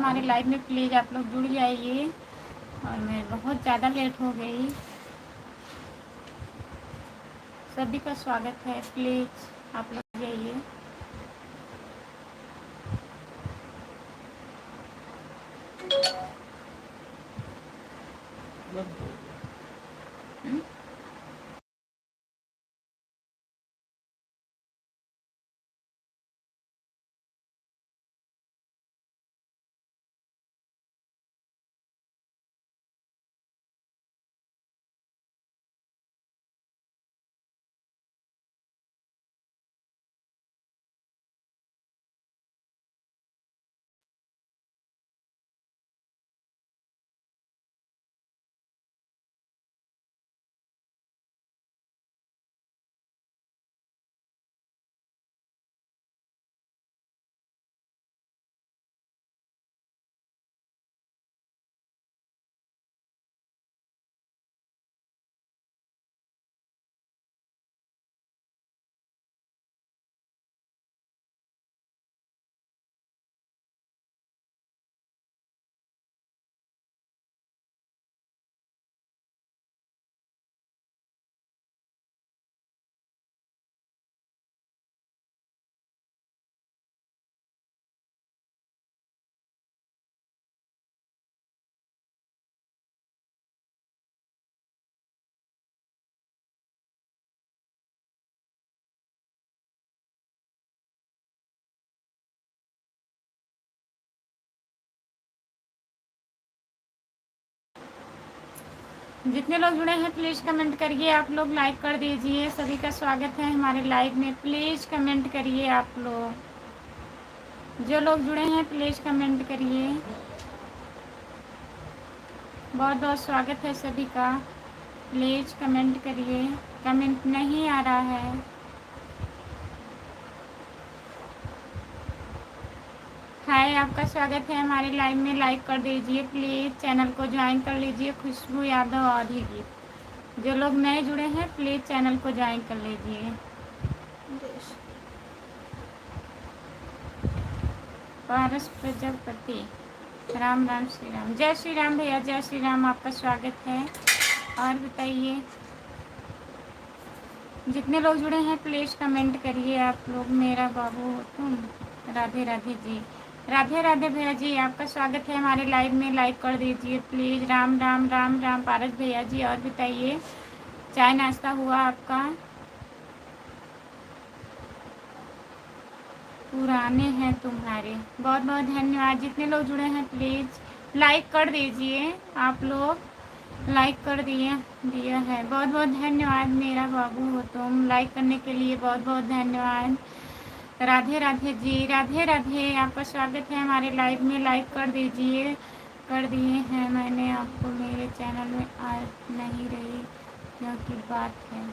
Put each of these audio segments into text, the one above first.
हमारे लाइव में, प्लीज़ आप लोग जुड़ जाइए। और मैं बहुत ज़्यादा लेट हो गई। सभी का स्वागत है, प्लीज़ आप लोग जाइए। जितने लोग जुड़े हैं प्लीज़ कमेंट करिए, आप लोग लाइक कर दीजिए। सभी का स्वागत है हमारे लाइव में, प्लीज़ कमेंट करिए आप लोग। जो लोग जुड़े हैं प्लीज़ कमेंट करिए। बहुत बहुत स्वागत है सभी का, प्लीज़ कमेंट करिए। कमेंट नहीं आ रहा है। हाय, आपका स्वागत है हमारे लाइव में, लाइक कर दीजिए प्लीज़। चैनल को ज्वाइन कर लीजिए। खुशबू यादव आधी गीत। जो लोग नए जुड़े हैं प्लीज़ चैनल को ज्वाइन कर लीजिए। पारस प्रजापति, राम राम श्री राम। जय श्री राम भैया, जय श्री राम, आपका स्वागत है। और बताइए, जितने लोग जुड़े हैं प्लीज़ कमेंट करिए आप लोग। मेरा बाबू हो तुम। राधे राधे जी, राधे राधे भैया जी, आपका स्वागत है हमारे लाइव में, लाइक कर दीजिए प्लीज़। राम राम राम राम पारस भैया जी। और बताइए, चाय नाश्ता हुआ आपका? पुराने हैं तुम्हारे। बहुत बहुत धन्यवाद। जितने लोग जुड़े हैं प्लीज़ लाइक कर दीजिए आप लोग। लाइक कर दिया है, बहुत बहुत धन्यवाद। मेरा बाबू हो तुम, लाइक करने के लिए बहुत बहुत धन्यवाद। राधे राधे जी, राधे राधे, आपका स्वागत है हमारे लाइव में, लाइक कर दीजिए। कर दिए हैं मैंने आपको। मेरे चैनल में आ नहीं रही क्योंकि बात है।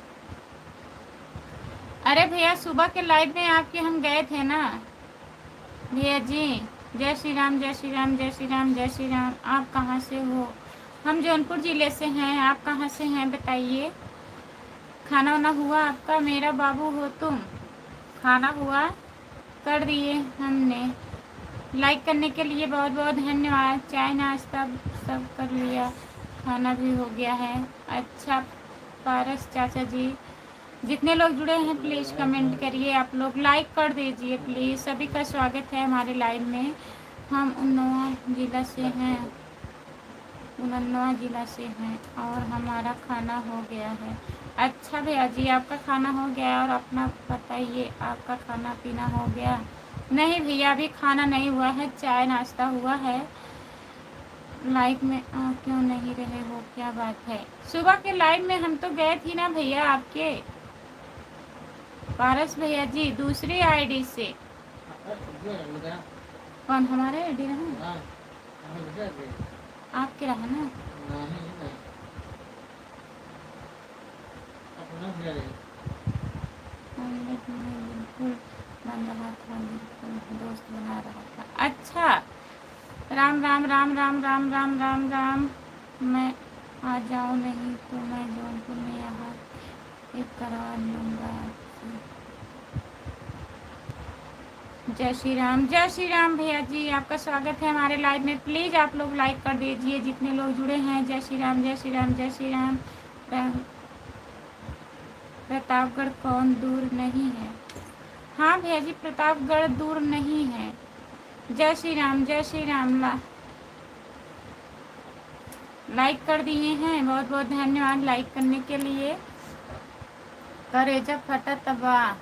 अरे भैया, सुबह के लाइव में आपके हम गए थे ना भैया जी। जय श्री राम, जय श्री राम, जय श्री राम, जय श्री राम। आप कहाँ से हो? हम जौनपुर ज़िले से हैं। आप कहाँ से हैं बताइए? खाना वाना हुआ आपका? मेरा बाबू हो तुम, खाना हुआ? कर दिए हमने। लाइक करने के लिए बहुत बहुत धन्यवाद। चाय नाश्ता सब कर लिया, खाना भी हो गया है। अच्छा पारस चाचा जी, जितने लोग जुड़े हैं प्लीज़ कमेंट करिए आप लोग। लाइक कर दीजिए प्लीज़। सभी का स्वागत है हमारे लाइव में। हम उन्नाव ज़िला से हैं, उन्नाव ज़िला से हैं और हमारा खाना हो गया है। अच्छा भैया जी, आपका खाना हो गया? और अपना बताइए, आपका खाना पीना हो गया? नहीं भैया, अभी खाना नहीं हुआ है, चाय नाश्ता हुआ है। लाइव में क्यों नहीं रहे हो, क्या बात है? सुबह के लाइव में हम तो गए थी ना भैया आपके। पारस भैया जी, दूसरी आईडी से। कौन? हमारे आईडी रहा, आपके रहा ना? बिल्कुल बन रहा था, बिल्कुल दोस्त बना रहा था। अच्छा, राम राम राम राम राम राम राम राम। मैं आ जाऊँ? नहीं तो मैं जौनपुर में यहाँ एक करवा लूँगा आपसे। जय श्री राम भैया जी, आपका स्वागत है हमारे लाइव में। प्लीज़ आप लोग लाइक कर दीजिए जितने लोग जुड़े हैं। जय श्री राम जय श्री राम जय श्री राम। प्रतापगढ़ कौन दूर नहीं है? हाँ भैया जी, प्रतापगढ़ दूर नहीं है। जय श्री राम जय श्री राम। लाइक कर दिए हैं, बहुत बहुत धन्यवाद लाइक करने के लिए। करेजा फटा तबाह।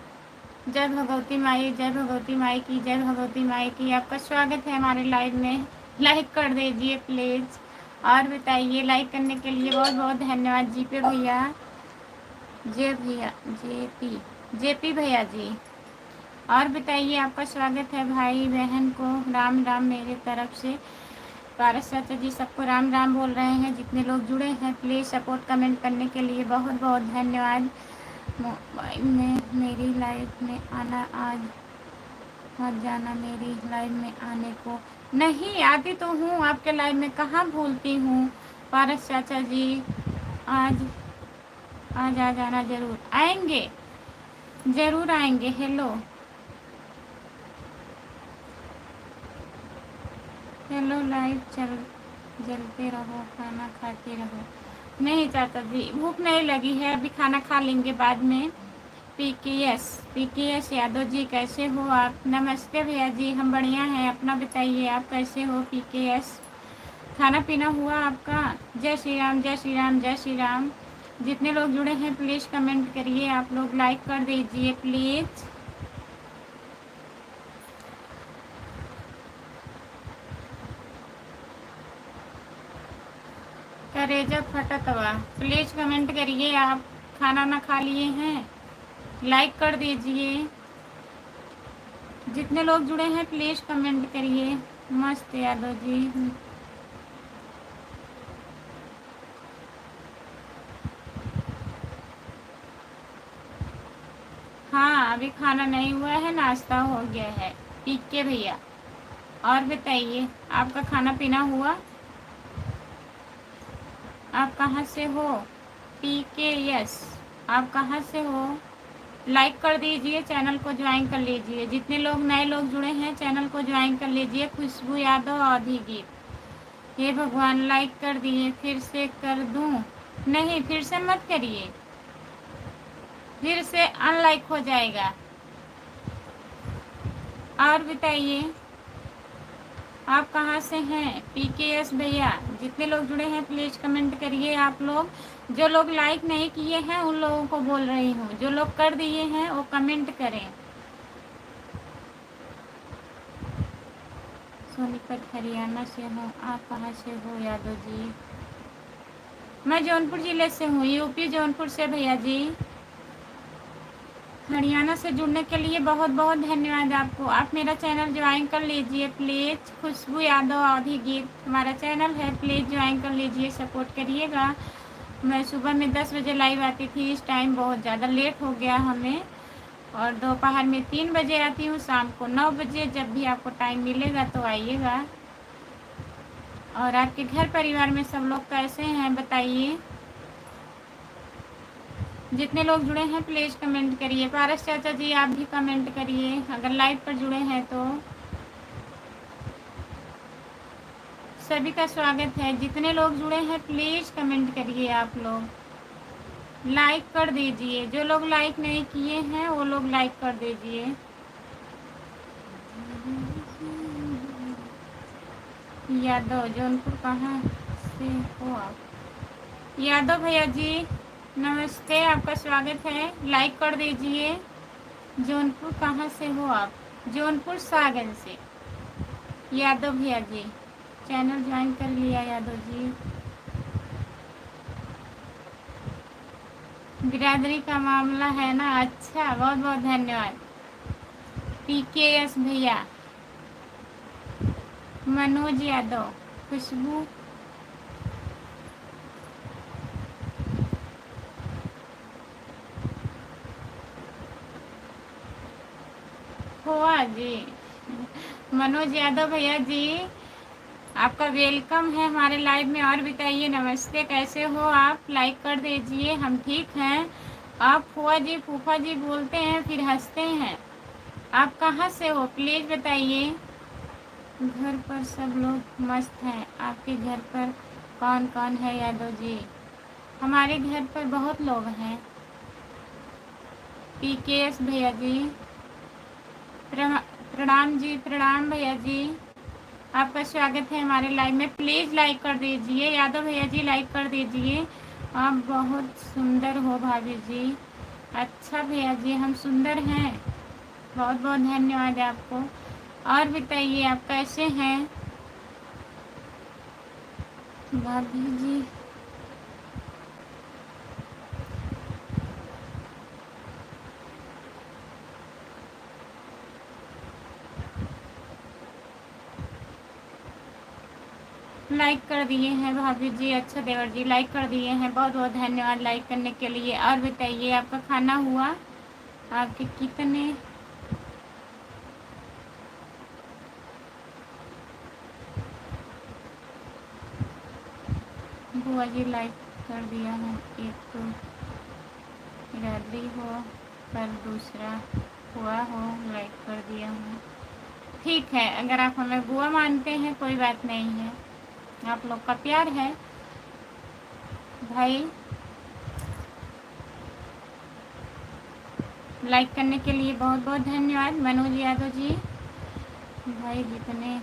जय भगवती माई, जय भगवती माई की, जय भगवती माई की। आपका स्वागत है हमारे लाइव में। लाइक कर दीजिए प्लीज़। और बताइए, लाइक करने के लिए बहुत बहुत धन्यवाद। जीपी भैया, जे भैया, जेपी भैया जी। और बताइए, आपका स्वागत है भाई बहन को। राम राम मेरे तरफ से। पारस चाचा जी सबको राम राम बोल रहे हैं। जितने लोग जुड़े हैं प्लीज़ सपोर्ट कमेंट करने के लिए बहुत बहुत धन्यवाद। मोबाइल में मेरी लाइफ में आना, आज मत जाना मेरी लाइव में आने को। नहीं आती तो हूँ आपके लाइव में, कहाँ भूलती हूँ पारस चाचा जी। आज आज आ जाना, ज़रूर आएंगे, ज़रूर आएंगे। हेलो हेलो, लाइव जलते रहो, खाना खाते रहो। नहीं चाचा जी, भूख नहीं लगी है, अभी खाना खा लेंगे बाद में। पीकेएस यादव जी, कैसे हो आप? नमस्ते भैया जी, हम बढ़िया हैं। अपना बताइए, आप कैसे हो पीकेएस? खाना पीना हुआ आपका? जय श्री राम जय श्री राम जय श्री राम। जितने लोग जुड़े हैं प्लीज़ कमेंट करिए, आप लोग लाइक कर दीजिए प्लीज़। करेजा फटा तवा, प्लीज़ कमेंट करिए। आप खाना ना खा लिए हैं? लाइक कर दीजिए। जितने लोग जुड़े हैं प्लीज़ कमेंट करिए। मस्त यादव जी। हाँ, अभी खाना नहीं हुआ है, नाश्ता हो गया है। पीके भैया, और बताइए, आपका खाना पीना हुआ? आप कहाँ से हो? पीकेएस, आप कहाँ से हो? लाइक कर दीजिए, चैनल को ज्वाइन कर लीजिए। जितने लोग नए लोग जुड़े हैं चैनल को ज्वाइन कर लीजिए। खुशबू यादव, आधी गीत। हे भगवान, लाइक कर दिए, फिर से कर दूं? नहीं, फिर से मत करिए, फिर से अनलाइक हो जाएगा। और बताइए, आप कहाँ से हैं? पीकेएस भैया, जितने लोग जुड़े हैं प्लीज़ कमेंट करिए। आप लोग, जो लोग लाइक नहीं किए हैं उन लोगों को बोल रही हूँ, जो लोग कर दिए हैं वो कमेंट करें। सोनीपत हरियाणा से हूँ, आप कहाँ से हो यादव जी? मैं जौनपुर ज़िले से हूँ, यूपी जौनपुर से भैया जी। हरियाणा से जुड़ने के लिए बहुत बहुत धन्यवाद आपको। आप मेरा चैनल ज्वाइन कर लीजिए प्लीज़। खुशबू यादव, आधी गीत हमारा चैनल है, प्लीज़ ज्वाइन कर लीजिए, सपोर्ट करिएगा। मैं सुबह में 10 बजे लाइव आती थी, इस टाइम बहुत ज़्यादा लेट हो गया हमें। और दोपहर में 3 बजे आती हूँ, शाम को 9 बजे। जब भी आपको टाइम मिलेगा तो आइएगा। और आपके घर परिवार में सब लोग कैसे हैं बताइए। जितने लोग जुड़े हैं प्लीज़ कमेंट करिए। पारस चाचा जी, आप भी कमेंट करिए अगर लाइव पर जुड़े हैं तो। सभी का स्वागत है। जितने लोग जुड़े हैं प्लीज़ कमेंट करिए। आप लोग लाइक कर दीजिए। जो लोग लाइक नहीं किए हैं वो लोग लाइक कर दीजिए। यादव, जौनपुर कहाँ से हो आप? यादव भैया जी नमस्ते, आपका स्वागत है। लाइक कर दीजिए। जौनपुर कहाँ से हो आप? जौनपुर सागर से। यादव भैया जी, चैनल ज्वाइन कर लिया यादव जी। बिरादरी का मामला है ना? अच्छा, बहुत बहुत धन्यवाद। पीकेएस भैया, मनोज यादव, खुशबू, हुआ जी। मनोज यादव भैया जी, आपका वेलकम है हमारे लाइव में। और बताइए, नमस्ते, कैसे हो आप? लाइक कर दीजिए। हम ठीक हैं। आप फुआ जी फूफा जी बोलते हैं फिर हंसते हैं। आप कहाँ से हो प्लीज़ बताइए। घर पर सब लोग मस्त हैं। आपके घर पर कौन कौन है यादव जी? हमारे घर पर बहुत लोग हैं। पीकेएस भैया जी प्रणाम जी, प्रणाम भैया जी। आपका स्वागत है हमारे लाइव में। प्लीज़ लाइक कर दीजिए यादव भैया जी, लाइक कर दीजिए। आप बहुत सुंदर हो भाभी जी। अच्छा भैया जी, हम सुंदर हैं। बहुत बहुत धन्यवाद आपको। और बताइए आप कैसे हैं भाभी जी? लाइक कर दिए हैं भाभी जी। अच्छा देवर जी लाइक कर दिए हैं, बहुत बहुत धन्यवाद लाइक करने के लिए। और बताइए आपका खाना हुआ? आपके कितने? बुआ जी लाइक कर दिया हूँ। एक तो इरादी हो पर दूसरा हुआ हो, लाइक कर दिया हूँ। ठीक है, अगर आप हमें बुआ मानते हैं कोई बात नहीं है, आप लोग का प्यार है भाई। लाइक करने के लिए बहुत बहुत धन्यवाद मनोज यादव जी। भाई जितने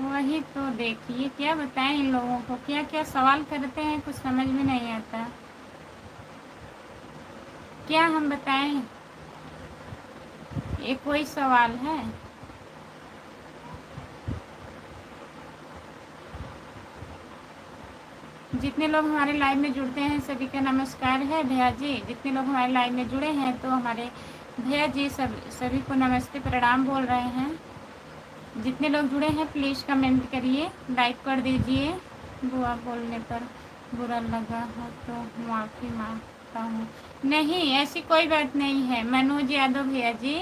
वही तो देखिए, क्या बताएं इन लोगों को, क्या क्या सवाल करते हैं, कुछ समझ में नहीं आता। क्या हम बताएं? ये कोई सवाल है? जितने लोग हमारे लाइव में जुड़ते हैं सभी का नमस्कार है भैया जी। जितने लोग हमारे लाइव में जुड़े हैं तो हमारे भैया जी सभी को नमस्ते प्रणाम बोल रहे हैं। जितने लोग जुड़े हैं प्लीज़ कमेंट करिए, लाइक कर दीजिए। बुआ बोलने पर बुरा लगा हो तो माफ़ी मांगता हूँ। नहीं, ऐसी कोई बात नहीं है मनोज यादव भैया जी,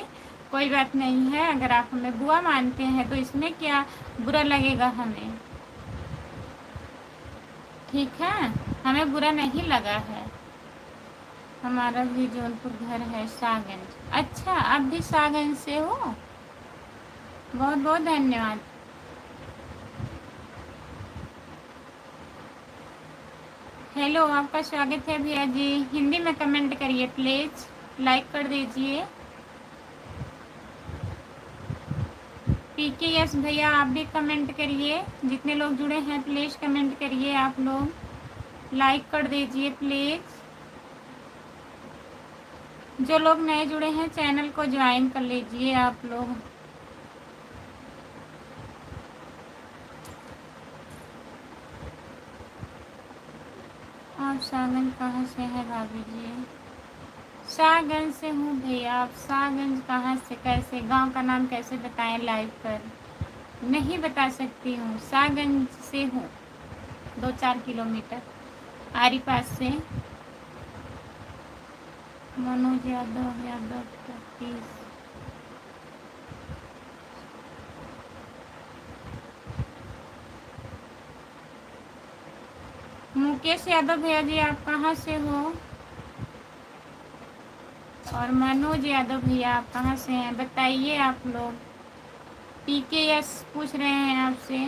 कोई बात नहीं है। अगर आप हमें बुआ मानते हैं तो इसमें क्या बुरा लगेगा हमें? ठीक है, हमें बुरा नहीं लगा है। हमारा भी जौनपुर घर है सागंज। अच्छा, आप भी सागंज से हो? बहुत बहुत धन्यवाद। हेलो, आपका स्वागत है भैया जी। हिंदी में कमेंट करिए प्लीज़, लाइक कर दीजिए। पीकेएस भैया आप भी कमेंट करिए। जितने लोग जुड़े हैं प्लीज़ कमेंट करिए, आप लोग लाइक कर दीजिए प्लीज़। जो लोग नए जुड़े हैं चैनल को ज्वाइन कर लीजिए आप लोग। आप सागंज कहाँ से हैं भाभी जी? सागंज से हूँ भैया। आप सागंज कहाँ से, कैसे, गांव का नाम कैसे बताएं लाइव पर? नहीं बता सकती हूँ। सागंज से हूँ, 2-4 किलोमीटर आरी पास से। मनोज यादव यादव 30। मुकेश यादव भैया जी आप कहाँ से हो? और मनोज यादव भैया आप कहाँ से हैं बताइए आप लोग। पीकेएस पूछ रहे हैं आपसे,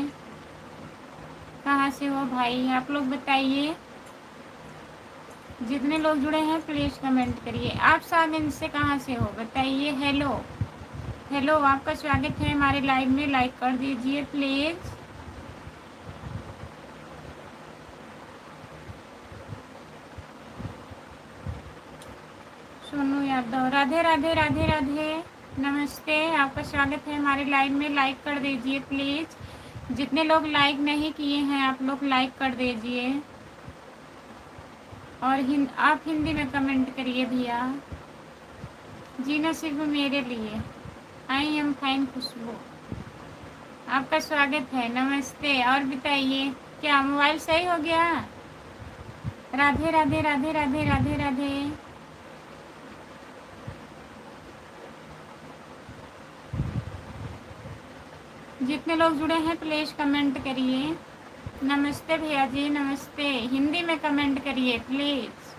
कहाँ से हो भाई आप लोग बताइए। जितने लोग जुड़े हैं प्लीज़ कमेंट करिए। आप सागंज से कहाँ से हो बताइए। हेलो हेलो, आपका स्वागत है हमारे लाइव में, लाइक कर दीजिए प्लीज़। सोनू यादव, राधे राधे राधे राधे, नमस्ते, आपका स्वागत है हमारे लाइव में, लाइक कर दीजिए प्लीज़। जितने लोग लाइक नहीं किए हैं आप लोग लाइक कर दीजिए। और आप हिंदी में कमेंट करिए भैया। जीना सिर्फ मेरे लिए। आई एम फाइन खुशबू, आपका स्वागत है, नमस्ते। और बताइए, क्या मोबाइल सही हो गया? राधे राधे राधे राधे राधे राधे। जितने लोग जुड़े हैं प्लीज़ कमेंट करिए। नमस्ते भैया जी, नमस्ते। हिंदी में कमेंट करिए प्लीज़।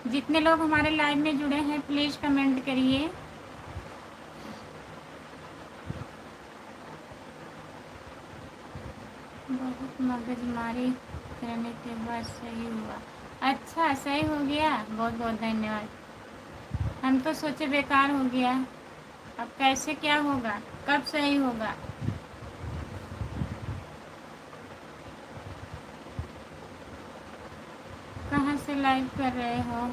जितने लोग हमारे लाइव में जुड़े हैं प्लीज़ कमेंट करिए। बहुत मगजमारी करने के बाद सही हुआ। अच्छा, सही हो गया, बहुत बहुत धन्यवाद। हम तो सोचे बेकार हो गया। अब कैसे क्या होगा, कब सही होगा? कहाँ से लाइव कर रहे हो?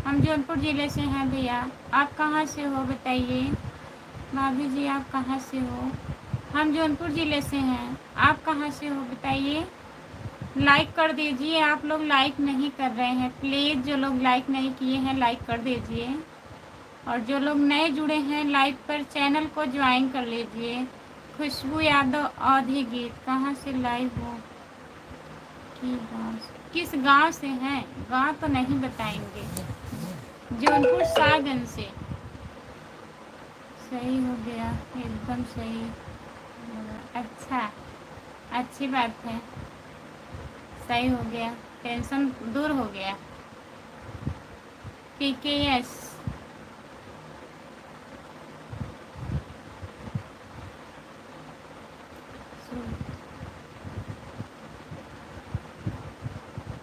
हम जौनपुर ज़िले से हैं भैया। आप कहाँ से हो बताइए? भाभी जी आप कहाँ से हो? हम जौनपुर ज़िले से हैं। आप कहाँ से हो बताइए? लाइक कर दीजिए। आप लोग लाइक नहीं कर रहे हैं, प्लीज़ जो लोग लाइक नहीं किए हैं लाइक कर दीजिए। और जो लोग नए जुड़े हैं लाइव पर चैनल को ज्वाइन कर लीजिए। खुशबू यादव औधी गीत, कहाँ से लाइव हो? की गाँव से? किस गांव से हैं? गांव तो नहीं बताएंगे। जौनपुर सागन से। सही हो गया, एकदम सही लगा। अच्छा, अच्छी बात है, सही हो गया, टेंशन दूर हो गया। PKS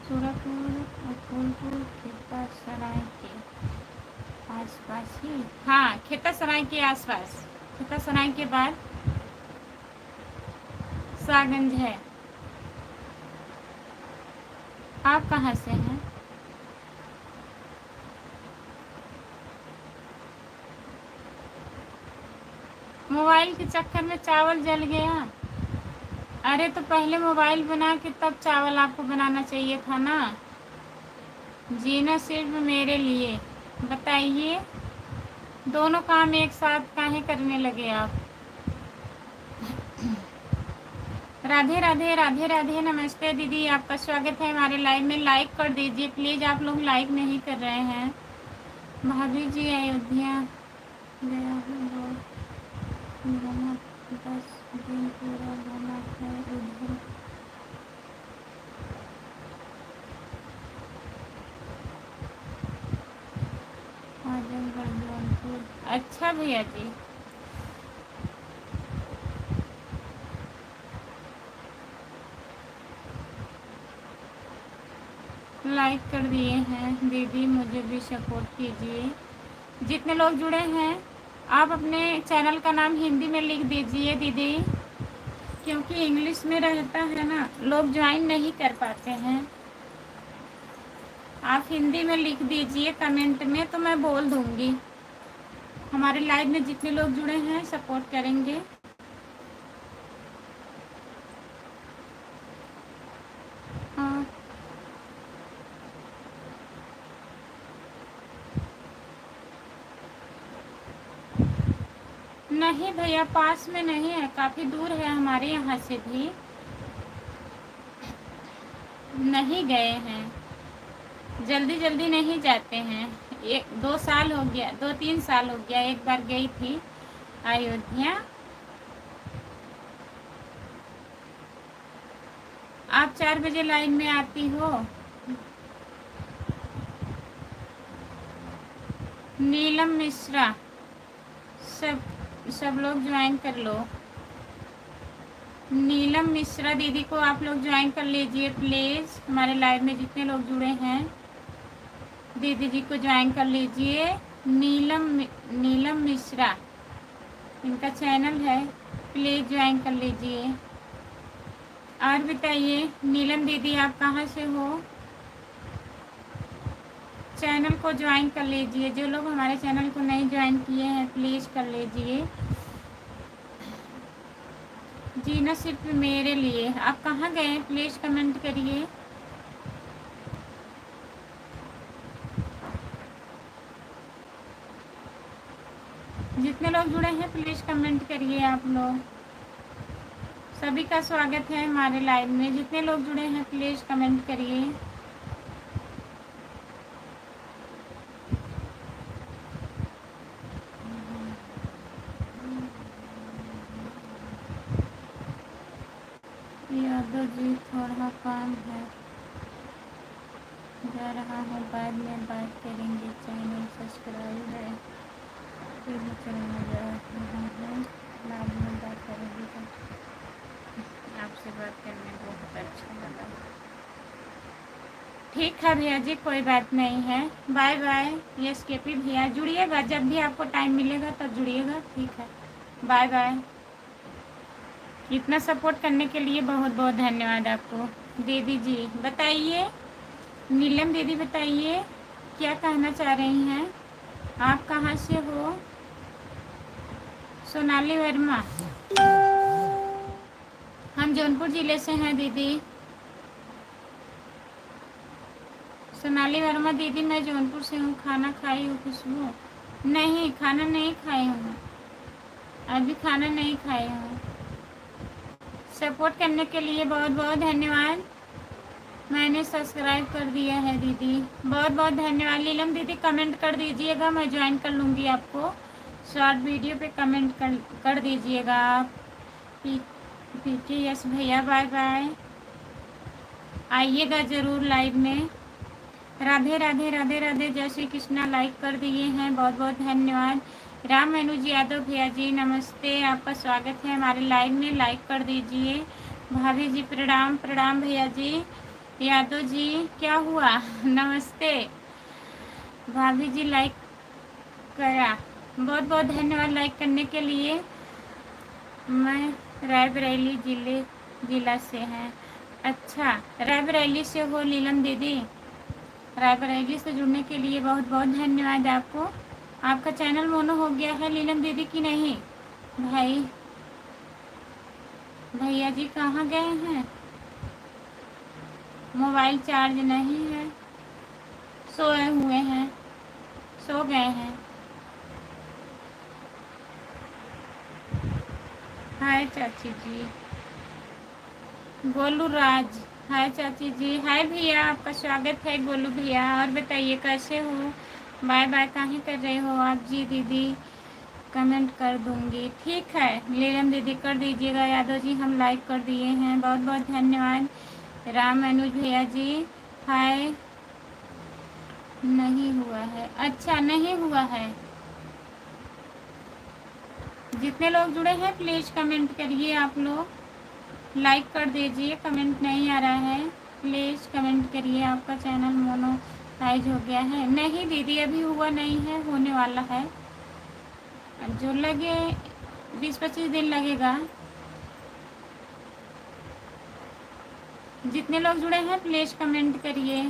सूरजपुर और फूलपुर खेता सराय के आसपास ही। हाँ, खेता सराय के आसपास। खेता सराय के बाद सागंज है। आप कहाँ से हैं? मोबाइल के चक्कर में चावल जल गया। अरे तो पहले मोबाइल बना के तब चावल आपको बनाना चाहिए था ना। जीना सिर्फ मेरे लिए, बताइए दोनों काम एक साथ काहे करने लगे आप? राधे राधे राधे राधे, नमस्ते दीदी, आपका स्वागत है हमारे लाइव में। लाइक कर दीजिए प्लीज़, आप लोग लाइक नहीं कर रहे हैं। भाभी जी अयोध्या गया हूँ, 10 दिन पूरा घूमा है उधर। आजमगढ़ जौनपुर। अच्छा भैया जी, लाइक कर दिए हैं दीदी, मुझे भी सपोर्ट कीजिए। जितने लोग जुड़े हैं आप अपने चैनल का नाम हिंदी में लिख दीजिए दीदी, क्योंकि इंग्लिश में रहता है ना, लोग ज्वाइन नहीं कर पाते हैं। आप हिंदी में लिख दीजिए कमेंट में तो मैं बोल दूंगी। हमारे लाइव में जितने लोग जुड़े हैं सपोर्ट करेंगे। हाँ, नहीं भैया, पास में नहीं है, काफ़ी दूर है हमारे यहाँ से भी। नहीं गए हैं, जल्दी जल्दी नहीं जाते हैं। 1-2 साल हो गया, 2-3 साल हो गया, एक बार गई थी अयोध्या। आप 4 बजे लाइन में आती हो? नीलम मिश्रा, सब सब लोग ज्वाइन कर लो। नीलम मिश्रा दीदी को आप लोग ज्वाइन कर लीजिए प्लीज़। हमारे लाइव में जितने लोग जुड़े हैं दीदी जी को ज्वाइन कर लीजिए। नीलम मिश्रा इनका चैनल है, प्लीज़ ज्वाइन कर लीजिए। और बताइए नीलम दीदी आप कहाँ से हो? चैनल को ज्वाइन कर लीजिए। जो लोग हमारे चैनल को नहीं ज्वाइन किए हैं प्लीज़ कर लीजिए। जीना सिर्फ मेरे लिए, आप कहाँ गए हैं प्लीज़ कमेंट करिए। जितने लोग जुड़े हैं प्लीज़ कमेंट करिए। आप लोग सभी का स्वागत है हमारे लाइव में। जितने लोग जुड़े हैं प्लीज़ कमेंट करिए। यादव जी थोड़ा काम है, जा रहा हूँ, बाद में बात करेंगे। चैनल सब्सक्राइब है, फिर चलने जा रहा हूँ, बाद में बात करेंगे। आपसे बात करने बहुत अच्छा लगा। ठीक है भैया जी, कोई बात नहीं है। Bye bye. Yes K P भैया, जुड़िएगा जब भी आपको टाइम मिलेगा तब जुड़िएगा। ठीक है, बाय बाय। इतना सपोर्ट करने के लिए बहुत बहुत धन्यवाद आपको। दीदी जी बताइए, नीलम दीदी बताइए क्या कहना चाह रही हैं, आप कहाँ से हो? सोनाली वर्मा, हम जौनपुर ज़िले से हैं दीदी। सोनाली वर्मा दीदी, मैं जौनपुर से हूँ। खाना खाई हूँ खुशबू? नहीं, खाना नहीं खाई हूँ, अभी खाना नहीं खाई हूँ। सपोर्ट करने के लिए बहुत बहुत धन्यवाद। मैंने सब्सक्राइब कर दिया है दीदी, बहुत बहुत धन्यवाद। नीलम दीदी कमेंट कर दीजिएगा, मैं ज्वाइन कर लूँगी आपको। शॉर्ट वीडियो पे कमेंट कर दीजिएगा आप। पीके यस भैया, बाय बाय। आइएगा ज़रूर लाइव में। राधे राधे राधे राधे, जय श्री कृष्णा लाइक कर दिए हैं, बहुत बहुत धन्यवाद। राम अनुज यादव भैया जी नमस्ते, आपका स्वागत है हमारे लाइव में, लाइक कर दीजिए। भाभी जी प्रणाम, प्रणाम भैया जी। यादव जी क्या हुआ? नमस्ते भाभी जी, लाइक करा, बहुत बहुत धन्यवाद लाइक करने के लिए। मैं रायबरेली जिला से हैं। अच्छा, रायबरेली से हो नीलम दीदी? रायबरेली से जुड़ने के लिए बहुत बहुत धन्यवाद आपको। आपका चैनल मोनो हो गया है नीलम दीदी की नहीं? भाई भैया जी कहाँ गए हैं? मोबाइल चार्ज नहीं है, सोए हुए हैं, सो गए हैं। हाय चाची जी। गोलू राज, हाय चाची जी। हाय भैया, आपका स्वागत है गोलू भैया। और बताइए कैसे हो? बाय बाय काहे कर रहे हो आप जी? दीदी कमेंट कर दूंगी, ठीक है। नीलम दीदी कर दीजिएगा। यादव जी हम लाइक कर दिए हैं, बहुत बहुत धन्यवाद। राम अनुज भैया जी हाय। नहीं हुआ है? अच्छा, नहीं हुआ है। जितने लोग जुड़े हैं प्लीज़ कमेंट करिए, आप लोग लाइक कर दीजिए। कमेंट नहीं आ रहा है, प्लीज़ कमेंट करिए। आपका चैनल मोनोटाइज हो गया है? नहीं दीदी, अभी हुआ नहीं है, होने वाला है। जो लगे 20-25 दिन लगेगा। जितने लोग जुड़े हैं प्लीज़ कमेंट करिए।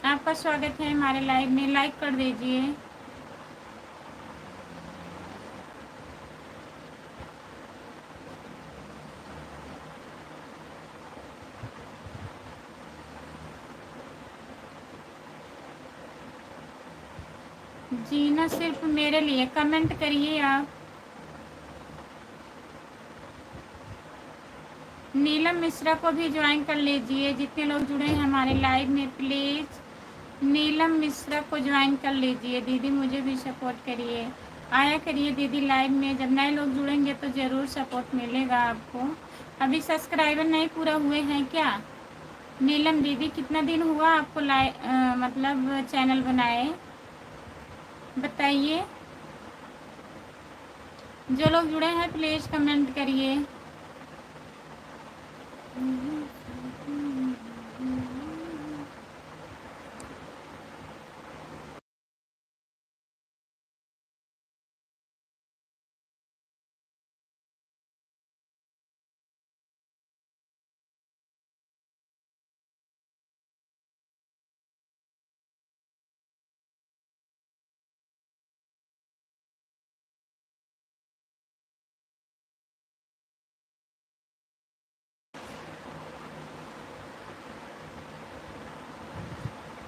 आपका स्वागत है हमारे लाइव में, लाइक कर दीजिए। जीना सिर्फ मेरे लिए, कमेंट करिए आप। नीलम मिश्रा को भी ज्वाइन कर लीजिए। जितने लोग जुड़े हैं हमारे लाइव में प्लीज़ नीलम मिश्रा को ज्वाइन कर लीजिए। दीदी मुझे भी सपोर्ट करिए, आया करिए दीदी लाइव में। जब नए लोग जुड़ेंगे तो ज़रूर सपोर्ट मिलेगा आपको। अभी सब्सक्राइबर नहीं पूरा हुए हैं क्या? नीलम दीदी कितना दिन हुआ आपको मतलब चैनल बनाए, बताइए। जो लोग जुड़े हैं प्लीज़ कमेंट करिए।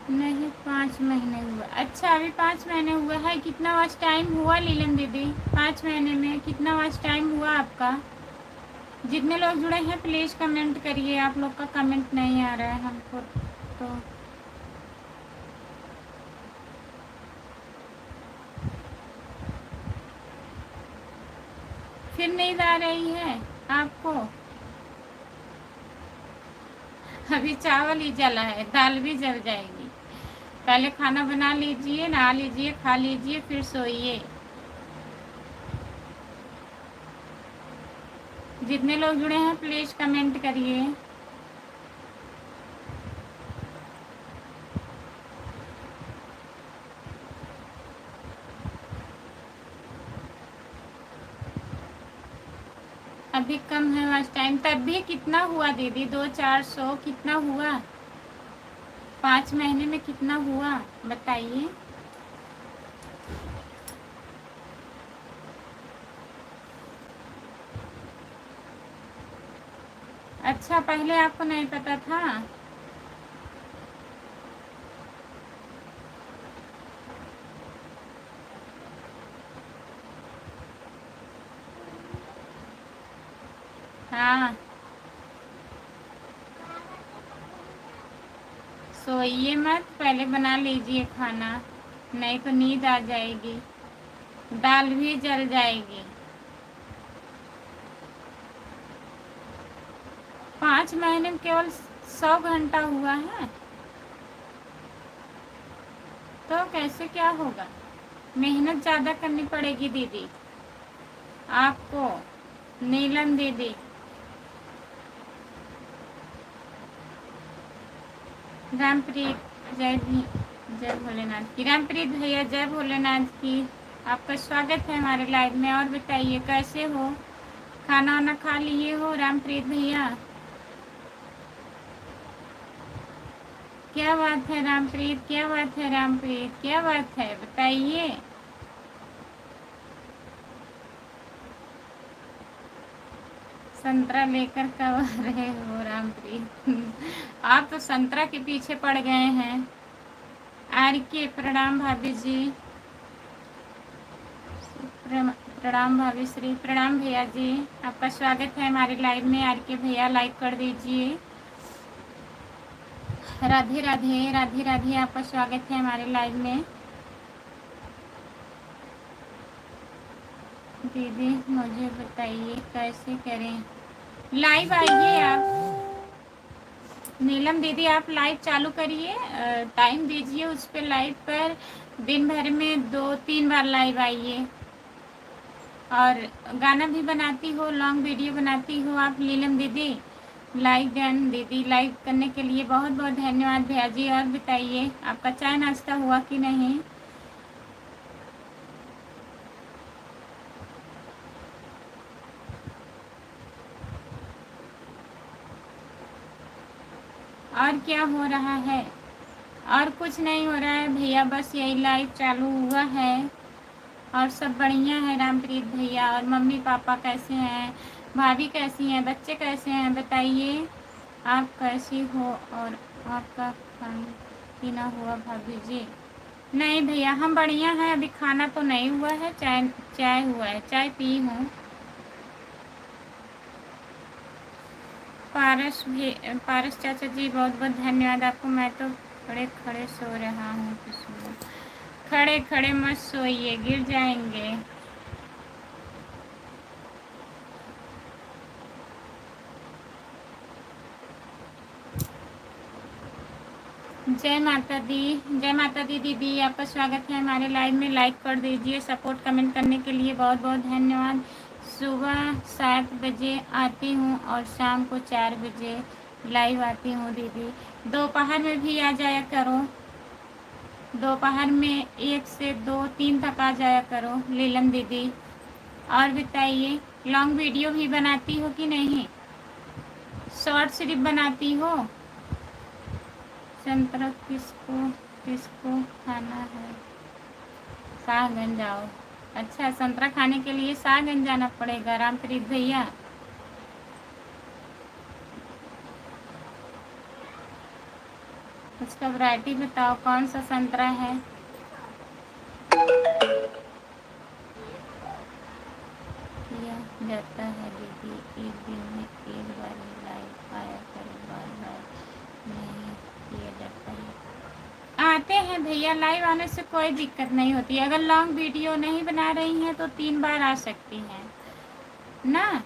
नहीं, 5 महीने हुआ। अच्छा, अभी 5 महीने हुआ है। कितना वाच टाइम हुआ नीलम दीदी 5 महीने में? कितना वाच टाइम हुआ आपका? जितने लोग जुड़े हैं प्लीज़ कमेंट करिए। आप लोग का कमेंट नहीं आ रहा है हमको तो। फिर नींद आ रही है आपको? अभी चावल ही जला है, दाल भी जल जाएगी। पहले खाना बना लीजिए, नहा लीजिए, खा लीजिए, फिर सोइए। जितने लोग जुड़े हैं प्लीज़ कमेंट करिए। अभी कम है वॉच टाइम, तब भी कितना हुआ दीदी? 200-400 कितना हुआ? 5 महीने में कितना हुआ बताइए। अच्छा, पहले आपको नहीं पता था? हाँ, सोइए मत, पहले बना लीजिए खाना, नहीं तो नींद आ जाएगी, दाल भी जल जाएगी। 5 महीने में केवल 100 घंटा हुआ है, तो कैसे क्या होगा? मेहनत ज़्यादा करनी पड़ेगी दीदी आपको, नीलम दीदी। रामप्रीत, जय भोलेनाथ की। रामप्रीत भैया जय भोलेनाथ की। आपका स्वागत है हमारे लाइव में। और बताइए कैसे हो? खाना वाना खा लिए हो रामप्रीत भैया? क्या बात है रामप्रीत, क्या बात है रामप्रीत, क्या बात है बताइए। संतरा लेकर कब आ रहे हो रामप्रीत? आप तो संतरा के पीछे पड़ गए हैं। आर के प्रणाम भाभी जी। प्रणाम भाभी श्री, प्रणाम भैया जी। आपका स्वागत है हमारे लाइव में। आर के भैया लाइक कर दीजिए। राधे राधे, राधे राधे, आपका स्वागत है हमारे लाइव में। दीदी मुझे बताइए कैसे करें? लाइव आइए आप। नीलम दीदी आप लाइव चालू करिए, टाइम दीजिए उस पर, लाइव पर दिन भर में 2-3 बार लाइव आइए। और गाना भी बनाती हो, लॉन्ग वीडियो बनाती हो आप नीलम दीदी। लाइक डन दीदी, लाइक करने के लिए बहुत बहुत धन्यवाद भैया जी। और बताइए आपका चाय नाश्ता हुआ कि नहीं? और क्या हो रहा है? और कुछ नहीं हो रहा है भैया, बस यही लाइव चालू हुआ है। और सब बढ़िया है रामप्रीत भैया। और मम्मी पापा कैसे हैं? भाभी कैसी हैं? बच्चे कैसे हैं बताइए। आप कैसी हो? और आपका खाना पीना हुआ भाभी जी? नहीं भैया हम बढ़िया हैं, अभी खाना तो नहीं हुआ है, चाय चाय हुआ है, चाय पी हूँ। पारस चाचा जी बहुत बहुत धन्यवाद आपको। मैं तो खड़े खड़े सो रहा हूँ। खड़े खड़े मत सोइए, गिर जाएंगे। जय माता दी, जय माता दी दीदी, आपका स्वागत है हमारे लाइव में। लाइक कर दीजिए, सपोर्ट कमेंट करने के लिए बहुत बहुत धन्यवाद। सुबह 7 बजे आती हूँ और शाम को 4 बजे लाइव आती हूँ दीदी। दोपहर में भी आ जाया करो, दोपहर में 1 से 2-3 तक आ जाया करो नीलम दीदी। और बताइए लॉन्ग वीडियो भी बनाती हो कि नहीं? शॉर्ट सिर्फ बनाती हो? संतरा किसको किसको खाना है? शाहगंज जाओ। अच्छा, संतरा खाने के लिए शाहगंज जाना पड़ेगा रामप्रीत भैया। उसका वैरायटी बताओ, कौन सा संतरा है? किया जाता है दीदी, एक दिन में एक बार ही लाइव आया करो, बार बार नहीं किया जाता है। आते हैं भैया, लाइव आने से कोई दिक्कत नहीं होती। अगर लॉन्ग वीडियो नहीं बना रही हैं तो 3 बार आ सकती हैं ना।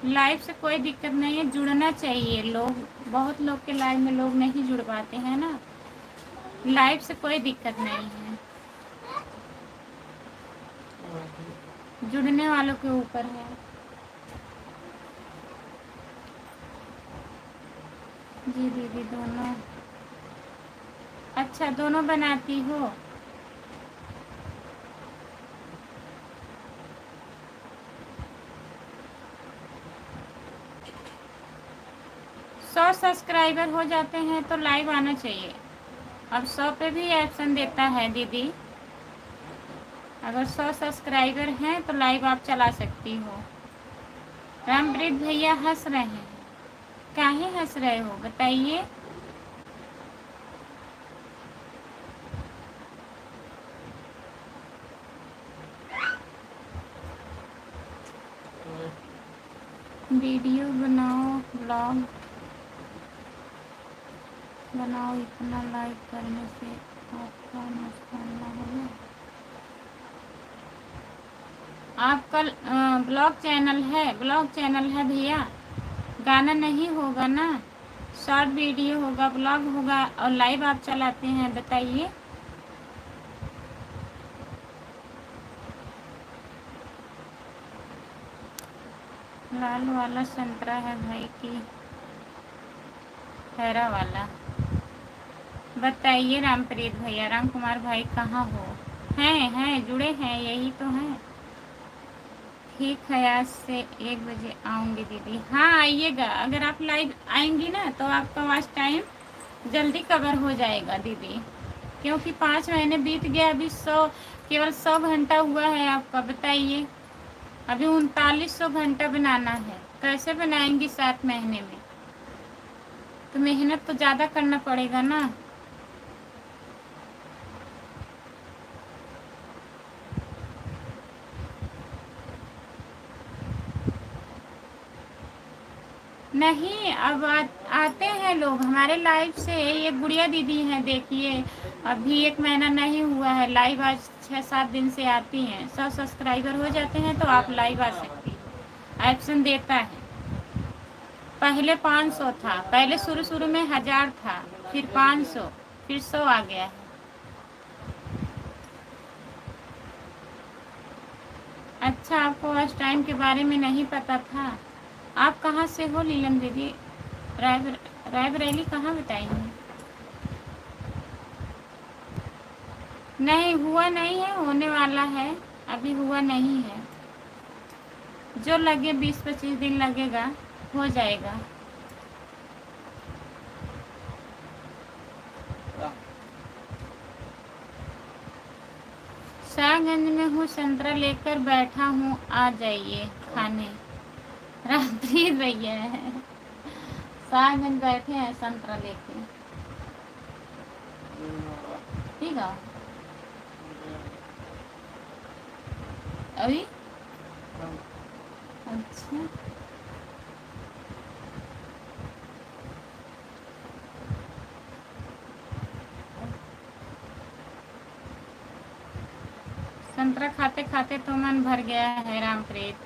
लाइव से कोई दिक्कत नहीं है, जुड़ना चाहिए लोग। बहुत लोग के लाइव में लोग नहीं जुड़ पाते हैं ना। लाइव से कोई दिक्कत नहीं है, जुड़ने वालों के ऊपर है। जी दीदी, दोनों। अच्छा, दोनों बनाती हो। 100 सब्सक्राइबर हो जाते हैं तो लाइव आना चाहिए। अब 100 पे भी ऑप्शन देता है दीदी। अगर 100 सब्सक्राइबर हैं तो लाइव आप चला सकती हो। रामप्रीत भैया हंस रहे हैं, काहे हंस रहे हो बताइए। वीडियो बनाओ, ब्लॉग बनाओ, इतना लाइक करने से आपका नुकसान ना होगा। आपका ब्लॉग चैनल है भैया, गाना नहीं होगा ना, शॉर्ट वीडियो होगा, ब्लॉग होगा और लाइव आप चलाते हैं, बताइए। लाल वाला संतरा है भाई की हरा वाला? बताइए रामप्रीत भैया, राम कुमार भाई कहाँ हो? हैं जुड़े हैं, यही तो हैं। ठीक है, आज से 1 बजे आऊँगी दीदी। हाँ आइएगा, अगर आप लाइव आएंगी ना तो आपका वॉच टाइम जल्दी कवर हो जाएगा दीदी, क्योंकि 5 महीने बीत गया, अभी 100, केवल 100 घंटा हुआ है आपका, बताइए। अभी 3900 घंटा बनाना है, कैसे बनाएंगी 7 महीने में? तो मेहनत तो ज़्यादा करना पड़ेगा ना। नहीं, अब आते हैं लोग हमारे लाइव से। ये गुड़िया दीदी हैं, देखिए अभी 1 महीना नहीं हुआ है लाइव, आज 6-7 दिन से आती हैं। 100 सब्सक्राइबर हो जाते हैं तो आप लाइव आ सकती हैं, ऑप्शन देता है। पहले 500 था, पहले शुरू शुरू में 1000 था, फिर 500, फिर 100 आ गया है। अच्छा, आपको वॉच टाइम के बारे में नहीं पता था? आप कहाँ से हो नीलम दीदी? रायबरेली कहाँ बताएंगे? नहीं हुआ नहीं है, होने वाला है, अभी हुआ नहीं है। जो लगे 20-25 दिन लगेगा, हो जाएगा। शाहगंज में हूँ, संतरा लेकर बैठा हूँ, आ जाइए खाने। रात्रि भैया है, शाहगंज बैठे हैं संतरा लेके। ठीक है अभी। अच्छा, संतरा खाते खाते तो मन भर गया है रामप्रीत।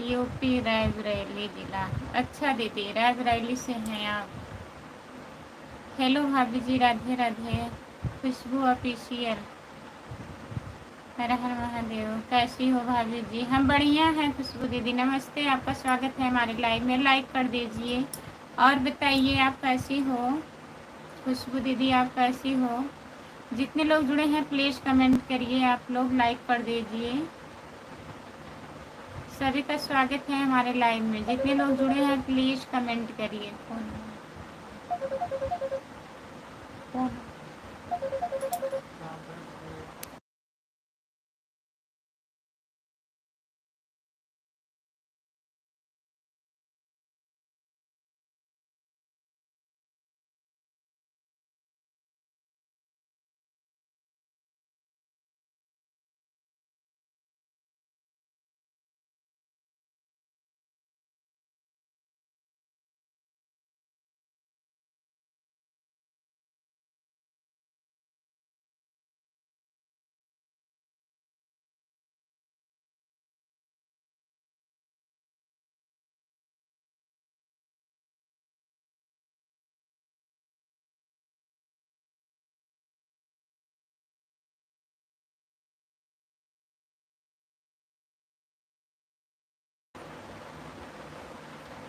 यूपी रायबरेली जिला। अच्छा दीदी, रायबरेली से हैं आप। हेलो भाभी जी, राधे राधे। खुशबू ऑफिशियल। हर हर महादेव। कैसी हो भाभी जी? हम बढ़िया हैं खुशबू दीदी, नमस्ते, आपका स्वागत है हमारे लाइव में, लाइक कर दीजिए। और बताइए आप कैसी हो? खुशबू दीदी आप कैसी हो? जितने लोग जुड़े हैं प्लीज़ कमेंट करिए, आप लोग लाइक कर दीजिए। सभी का स्वागत है हमारे लाइव में, जितने लोग जुड़े हैं प्लीज़ कमेंट करिए। कौन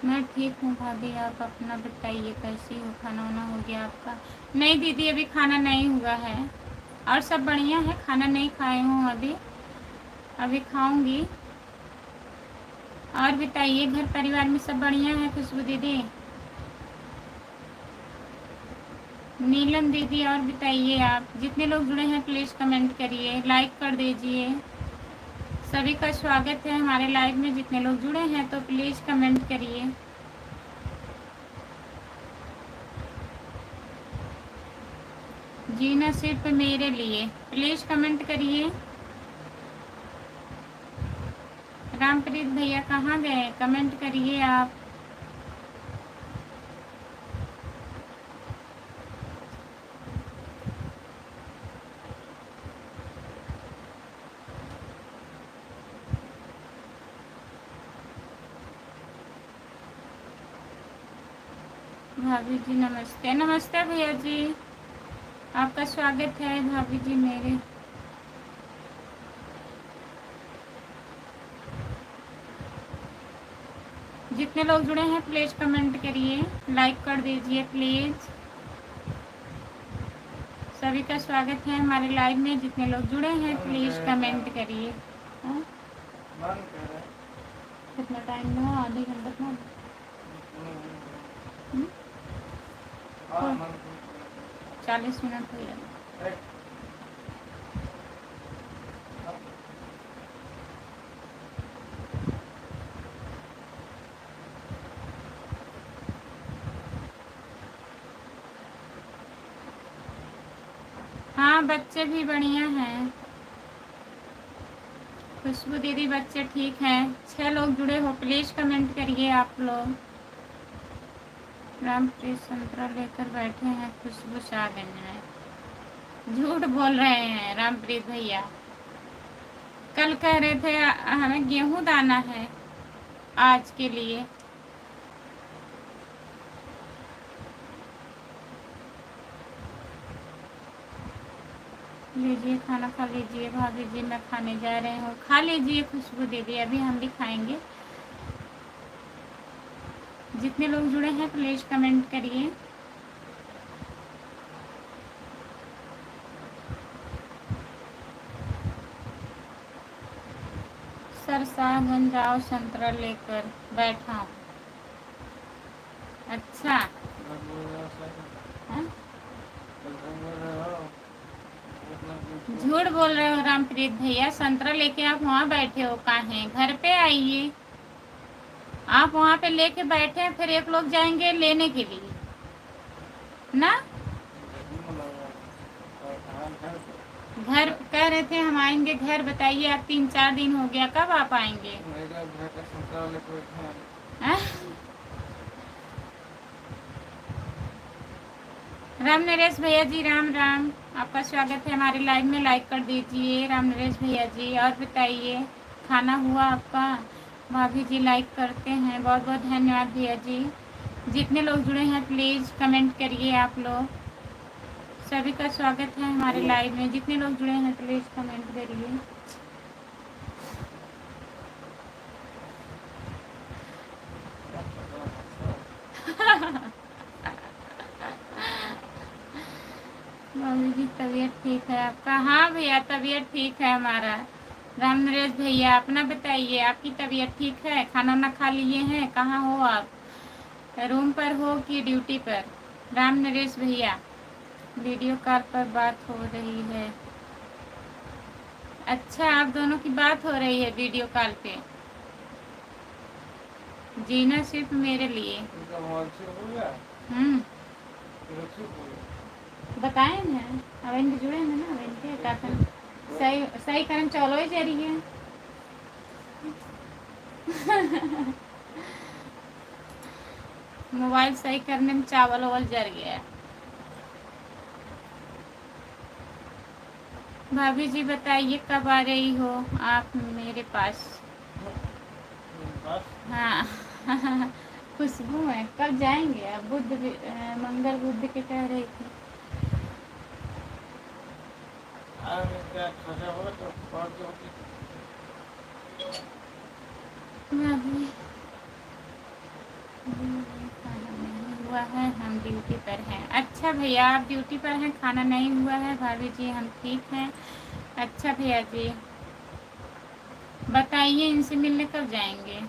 मैं ठीक हूँ भाभी, आप अपना बताइए कैसी हो? खाना वाना हो गया आपका? नहीं दीदी, अभी खाना नहीं हुआ है। और सब बढ़िया है, खाना नहीं खाई हूँ अभी, अभी खाऊंगी। और बताइए, घर परिवार में सब बढ़िया है? खुशबू दीदी, नीलम दीदी, और बताइए आप। जितने लोग जुड़े हैं प्लीज़ कमेंट करिए, लाइक कर दीजिए। सभी का स्वागत है हमारे लाइव में। जितने लोग जुड़े हैं तो प्लीज़ कमेंट करिए। जीना सिर्फ मेरे लिए, प्लीज़ कमेंट करिए। रामप्रीत भैया कहाँ गए? कमेंट करिए आप। भाभी जी नमस्ते। नमस्ते भैया जी, आपका स्वागत है भाभी जी मेरे। जितने लोग जुड़े हैं प्लीज़ कमेंट करिए, लाइक कर दीजिए प्लीज़। सभी का स्वागत है हमारे लाइव में। जितने लोग जुड़े हैं प्लीज़ कमेंट करिए। हाँ? कितना टाइम हुआ? आधे घंटे का। 40 मिनट हो गया। हाँ, बच्चे भी बढ़िया हैं। खुशबू दीदी, बच्चे ठीक हैं। 6 लोग जुड़े हो, प्लीज़ कमेंट करिए आप लोग। रामप्रीत संतरा लेकर बैठे हैं खुशबू शाहगंज में। झूठ बोल रहे हैं रामप्रीत भैया। कल कह रहे थे हमें गेहूं दाना है आज के लिए। लीजिए खाना खा लीजिए भाभी जी, मैं खाने जा रहे हूँ। खा लीजिए खुशबू दीदी, अभी हम भी खाएंगे। जितने लोग जुड़े हैं प्लीज़ कमेंट करिए। सरसागंज जाओ संतरा लेकर बैठा हूँ। अच्छा, हाँ? झूठ बोल रहे हो रामप्रीत भैया। संतरा लेके आप वहाँ बैठे हो कहाँ? घर पे आइए। आप वहाँ पे लेके बैठे हैं, फिर एक लोग जाएंगे लेने के लिए ना। घर कह रहे थे हम आएंगे घर, बताइए आप 3-4 दिन हो गया, कब आप आएंगे? राम नरेश भैया जी, राम राम, आपका स्वागत है हमारे लाइव में। लाइक कर दीजिए राम नरेश भैया जी। और बताइए, खाना हुआ आपका? भाभी जी लाइक करते हैं, बहुत बहुत धन्यवाद भैया जी। जितने लोग जुड़े हैं प्लीज़ कमेंट करिए आप लोग। सभी का स्वागत है हमारे लाइव में। जितने लोग जुड़े हैं प्लीज़ कमेंट करिए। मम्मी की तबीयत ठीक है आपका? हाँ भैया, तबीयत ठीक है हमारा। राम नरेश भैया अपना बताइए, आपकी तबीयत ठीक है? खाना वाना खा लिए हैं? कहाँ हो आप? रूम पर हो कि ड्यूटी पर? राम नरेश भैया, वीडियो कॉल पर बात हो रही है। अच्छा, आप दोनों की बात हो रही है वीडियो कॉल पे। जीना सिर्फ मेरे लिए। बताए ना, अवेंगे जुड़े हैं ना, अवेंगे का सही सही कर्म चलो ही जरिए। मोबाइल सही करने में चावल वावल जर गया। भाभी जी बताइए कब आ रही हो आप मेरे पास? हाँ। खुशबू है, कब जाएंगे आप? मंगल बुध के कह रही थी। भाभी ड्यूटी पर हैं। अच्छा भैया आप ड्यूटी पर हैं, खाना नहीं हुआ है। भाभी जी हम ठीक हैं। अच्छा भैया जी बताइए इनसे मिलने कब जाएंगे?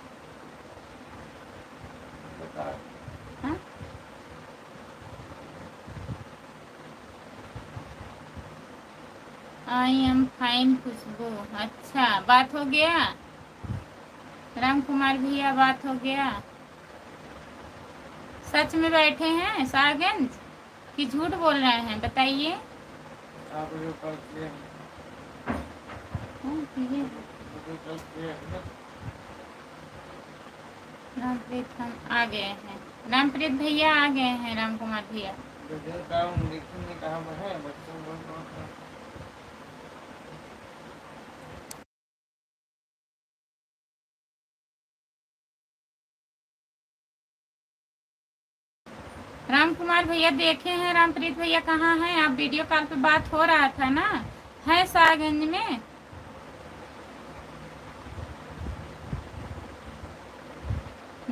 हाँ? आई एम फाइन खुशबू। अच्छा बात हो गया राम कुमार भैया, बात हो गया? सच में बैठे हैं साहगंज कि झूठ बोल रहे हैं बताइए? रामप्रीत हम आ गए हैं। रामप्रीत भैया आ गए हैं। राम कुमार भैया राम कुमार भैया देखे हैं रामप्रीत भैया कहाँ हैं? आप वीडियो कॉल पे बात हो रहा था ना, है साहगंज में?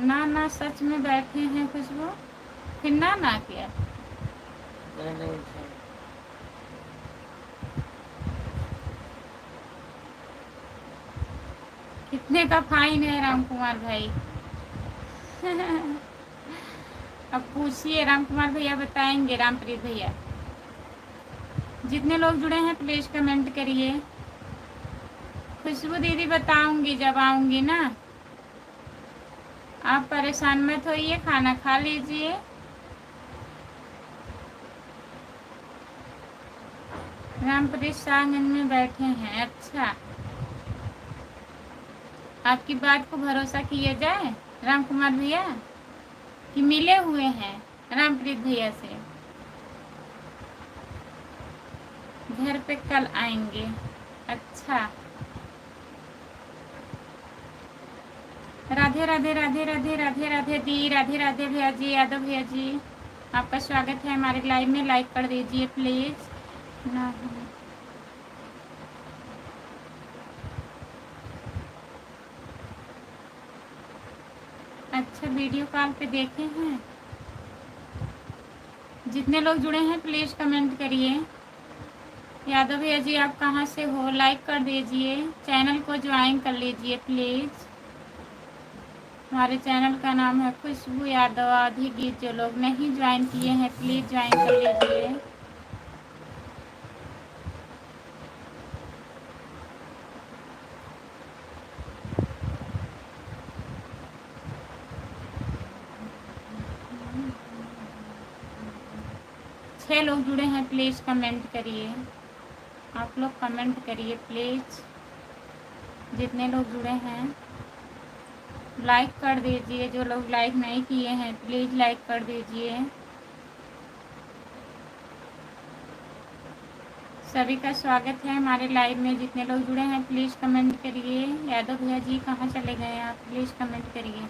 ना ना सच में बैठे हैं खुशबू, फिर ना ना किया। कितने का फाइन है राम कुमार भाई? अब पूछिए, राम कुमार भैया बताएंगे। रामप्रीत भैया जितने लोग जुड़े हैं प्लीज कमेंट करिए। खुशबू दीदी बताऊंगी जब आऊंगी ना, आप परेशान मत होइए, खाना खा लीजिए। रामप्रीत साहगंज में बैठे हैं। अच्छा आपकी बात को भरोसा किया जाए राम कुमार भैया कि मिले हुए हैं रामप्रीत भैया से? घर पे कल आएंगे। अच्छा राधे राधे राधे राधे राधे राधे दी, राधे राधे भैया जी, यादव भैया जी आपका स्वागत है हमारे लाइव में। लाइक कर दीजिए प्लीज ना। अच्छा वीडियो कॉल पे देखे हैं? जितने लोग जुड़े हैं प्लीज कमेंट करिए। यादव भैया जी आप कहाँ से हो? लाइक कर दीजिए, चैनल को ज्वाइन कर लीजिए प्लीज। हमारे चैनल का नाम है खुशबू यादव आधी गीत। जो लोग नहीं ज्वाइन किए हैं प्लीज ज्वाइन कर लीजिए। छह लोग जुड़े हैं प्लीज कमेंट करिए। आप लोग कमेंट करिए प्लीज। जितने लोग जुड़े हैं लाइक कर दीजिए। जो लोग लाइक नहीं किए हैं प्लीज लाइक कर दीजिए। सभी का स्वागत है हमारे लाइव में। जितने लोग जुड़े हैं प्लीज कमेंट करिए। यादव भैया जी कहाँ चले गए आप? प्लीज कमेंट करिए।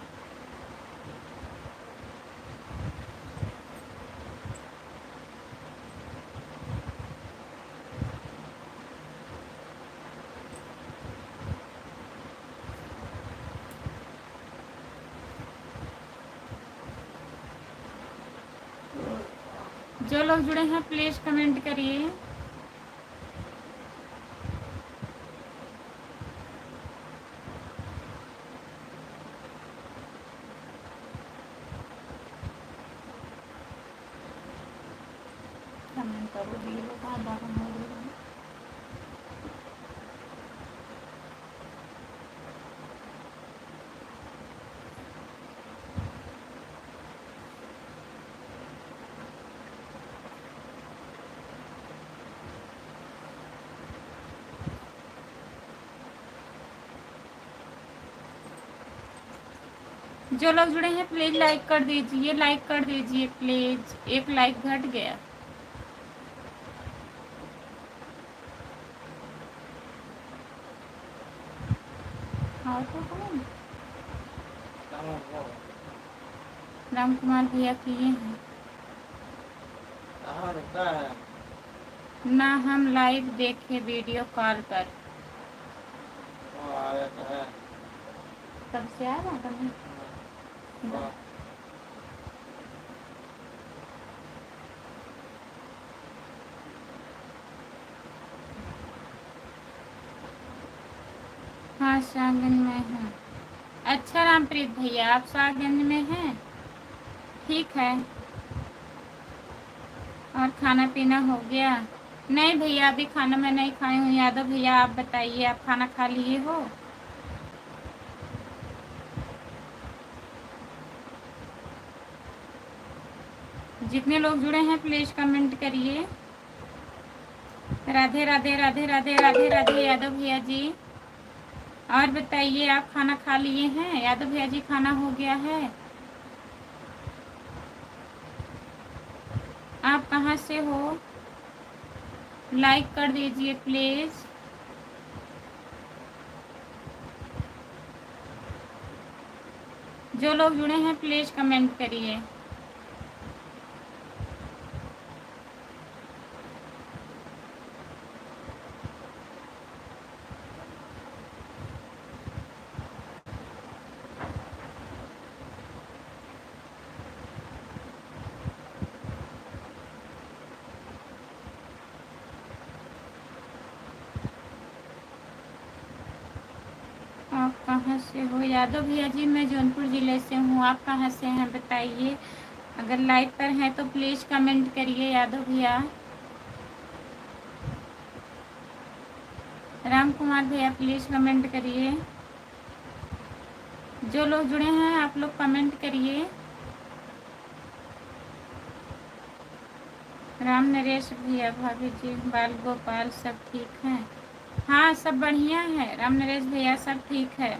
जो लोग जुड़े हैं प्लीज कमेंट करिए। कमेंट करो दिए लोग आधा कम हो गया। जो लोग जुड़े हैं प्लीज लाइक कर दीजिए, लाइक कर दीजिए प्लीज। एक लाइक घट गया। हाँ तो राम कुमार भैया किए हैं ना, हम लाइव देखे वीडियो कॉल पर। कब से आया था? हाँ, शाहगंज में है। अच्छा रामप्रीत भैया, आप शाहगंज में हैं? ठीक है। और खाना पीना हो गया? नहीं भैया, अभी खाना मैं नहीं खाई हूँ। यादव भैया आप बताइए, आप खाना खा लिए हो? जितने लोग जुड़े हैं प्लीज़ कमेंट करिए। राधे राधे राधे राधे राधे राधे यादव भैया जी। और बताइए, आप खाना खा लिए हैं? यादव भैया जी खाना हो गया है? आप कहाँ से हो? लाइक कर दीजिए प्लीज़। जो लोग जुड़े हैं प्लीज़ कमेंट करिए। आप कहाँ से हो? यादव भैया जी मैं जौनपुर ज़िले से हूँ। आप कहाँ से हैं बताइए। अगर लाइव पर हैं तो प्लीज़ कमेंट करिए यादव भैया। राम कुमार भैया प्लीज़ कमेंट करिए। जो लोग जुड़े हैं आप लोग कमेंट करिए। राम नरेश भैया, भाभी जी, बाल गोपाल सब ठीक हैं? हाँ सब बढ़िया है राम नरेश भैया, सब ठीक है।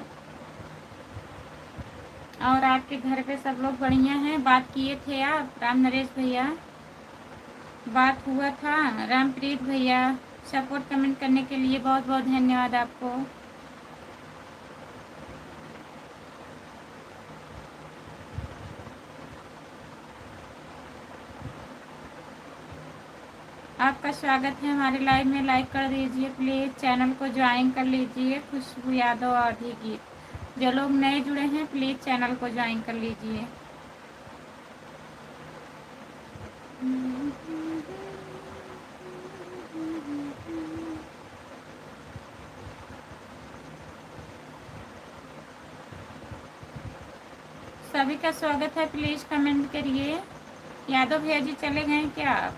और आपके घर पे सब लोग बढ़िया हैं? बात किए थे आप राम नरेश भैया? बात हुआ था। रामप्रीत भैया सपोर्ट कमेंट करने के लिए बहुत बहुत धन्यवाद आपको। आपका स्वागत है हमारे लाइव में। लाइक कर दीजिए प्लीज़। चैनल को ज्वाइन कर लीजिए। खुशबू यादव आधी गीत। जो लोग नए जुड़े हैं प्लीज़ चैनल को ज्वाइन कर लीजिए। सभी का स्वागत है, प्लीज़ कमेंट करिए। यादव भैया जी चले गए क्या आप?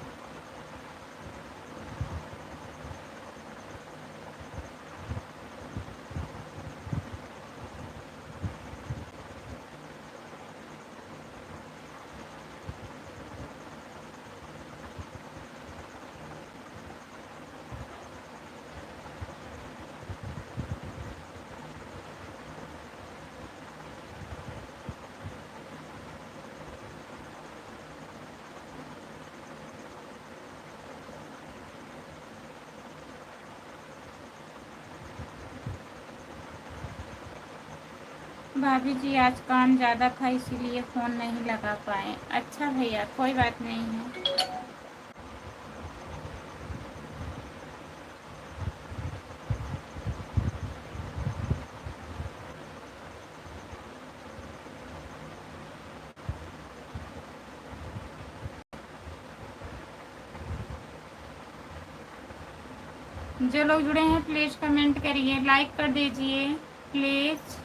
भाभी जी आज काम ज़्यादा था इसीलिए फ़ोन नहीं लगा पाए। अच्छा भैया कोई बात नहीं है। जो लोग जुड़े हैं प्लीज़ कमेंट करिए। लाइक कर दीजिए प्लीज़।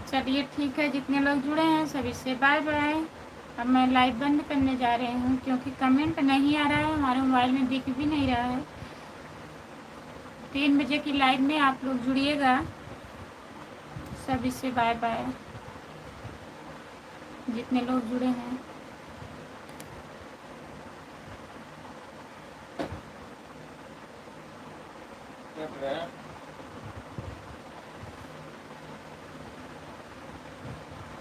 चलिए ठीक है, जितने लोग जुड़े हैं सभी से बाय बाय। अब मैं लाइव बंद करने जा रही हूँ क्योंकि कमेंट नहीं आ रहा है, हमारे मोबाइल में दिख भी नहीं रहा है। 3 बजे की लाइव में आप लोग जुड़िएगा। सभी से बाय बाय, जितने लोग जुड़े हैं।